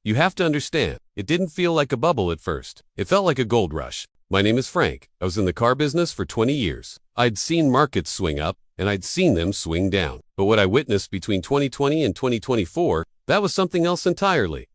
You have to understand, it didn't feel like a bubble at first. It felt like a gold rush. My name is Frank. I was in the car business for 20 years. I'd seen markets swing up, and I'd seen them swing down. But what I witnessed between 2020 and 2024, that was something else entirely.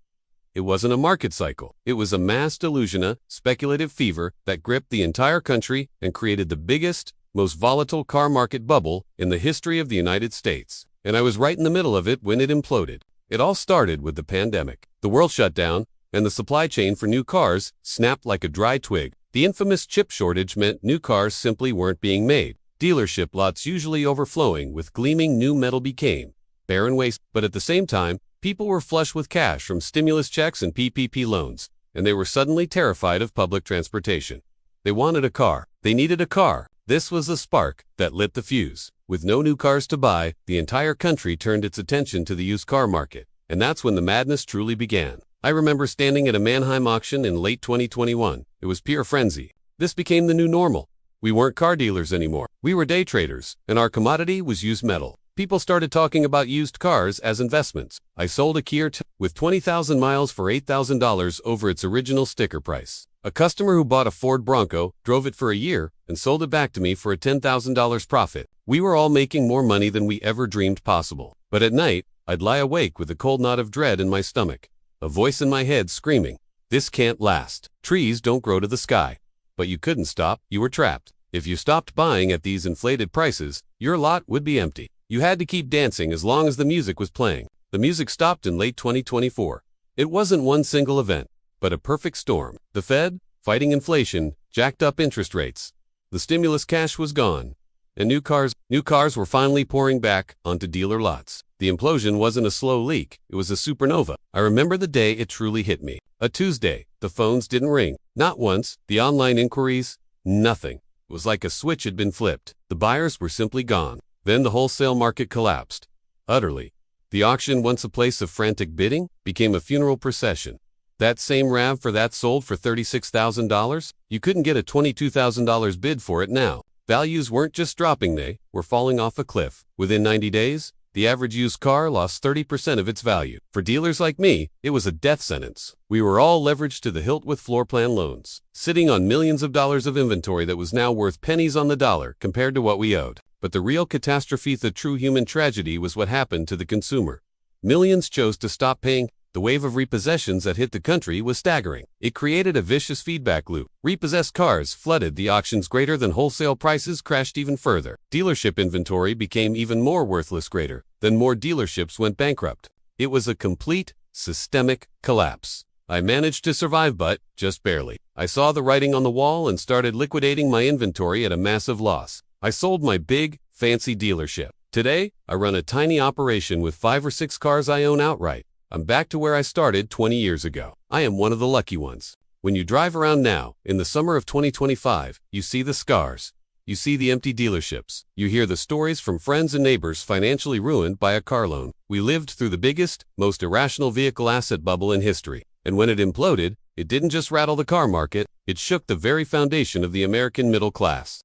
It wasn't a market cycle. It was a mass delusion, a speculative fever that gripped the entire country and created the biggest, most volatile car market bubble in the history of the United States. And I was right in the middle of it when it imploded. It all started with the pandemic. The world shut down, and the supply chain for new cars snapped like a dry twig. The infamous chip shortage meant new cars simply weren't being made. Dealership lots usually overflowing with gleaming new metal became barren waste. But at the same time, people were flush with cash from stimulus checks and PPP loans, and they were suddenly terrified of public transportation. They wanted a car. They needed a car. This was the spark that lit the fuse. With no new cars to buy, the entire country turned its attention to the used car market, and that's when the madness truly began. I remember standing at a Mannheim auction in late 2021. It was pure frenzy. This became the new normal. We weren't car dealers anymore. We were day traders, and our commodity was used metal. People started talking about used cars as investments. I sold a Kia with 20,000 miles for $8,000 over its original sticker price. A customer who bought a Ford Bronco, drove it for a year, and sold it back to me for a $10,000 profit. We were all making more money than we ever dreamed possible. But at night, I'd lie awake with a cold knot of dread in my stomach. A voice in my head screaming, "This can't last. Trees don't grow to the sky." But you couldn't stop. You were trapped. If you stopped buying at these inflated prices, your lot would be empty. You had to keep dancing as long as the music was playing. The music stopped in late 2024. It wasn't one single event, but a perfect storm. The Fed, fighting inflation, jacked up interest rates. The stimulus cash was gone, and new cars were finally pouring back onto dealer lots. The implosion wasn't a slow leak, it was a supernova. I remember the day it truly hit me. A Tuesday. The phones didn't ring. Not once. The online inquiries, nothing. It was like a switch had been flipped. The buyers were simply gone. Then the wholesale market collapsed. Utterly. The auction, once a place of frantic bidding, became a funeral procession. That same RAV for that sold for $36,000? You couldn't get a $22,000 bid for it now. Values weren't just dropping, they were falling off a cliff. Within 90 days, the average used car lost 30% of its value. For dealers like me, it was a death sentence. We were all leveraged to the hilt with floor plan loans, sitting on millions of dollars of inventory that was now worth pennies on the dollar compared to what we owed. But the real catastrophe, the true human tragedy, was what happened to the consumer. Millions chose to stop paying. The wave of repossessions that hit the country was staggering. It created a vicious feedback loop. Repossessed cars flooded the auctions greater than wholesale prices crashed even further. Dealership inventory became even more worthless greater than more dealerships went bankrupt. It was a complete, systemic collapse. I managed to survive, but just barely. I saw the writing on the wall and started liquidating my inventory at a massive loss. I sold my big, fancy dealership. Today, I run a tiny operation with 5 or 6 cars I own outright. I'm back to where I started 20 years ago. I am one of the lucky ones. When you drive around now, in the summer of 2025, you see the scars. You see the empty dealerships. You hear the stories from friends and neighbors financially ruined by a car loan. We lived through the biggest, most irrational vehicle asset bubble in history. And when it imploded, it didn't just rattle the car market, it shook the very foundation of the American middle class.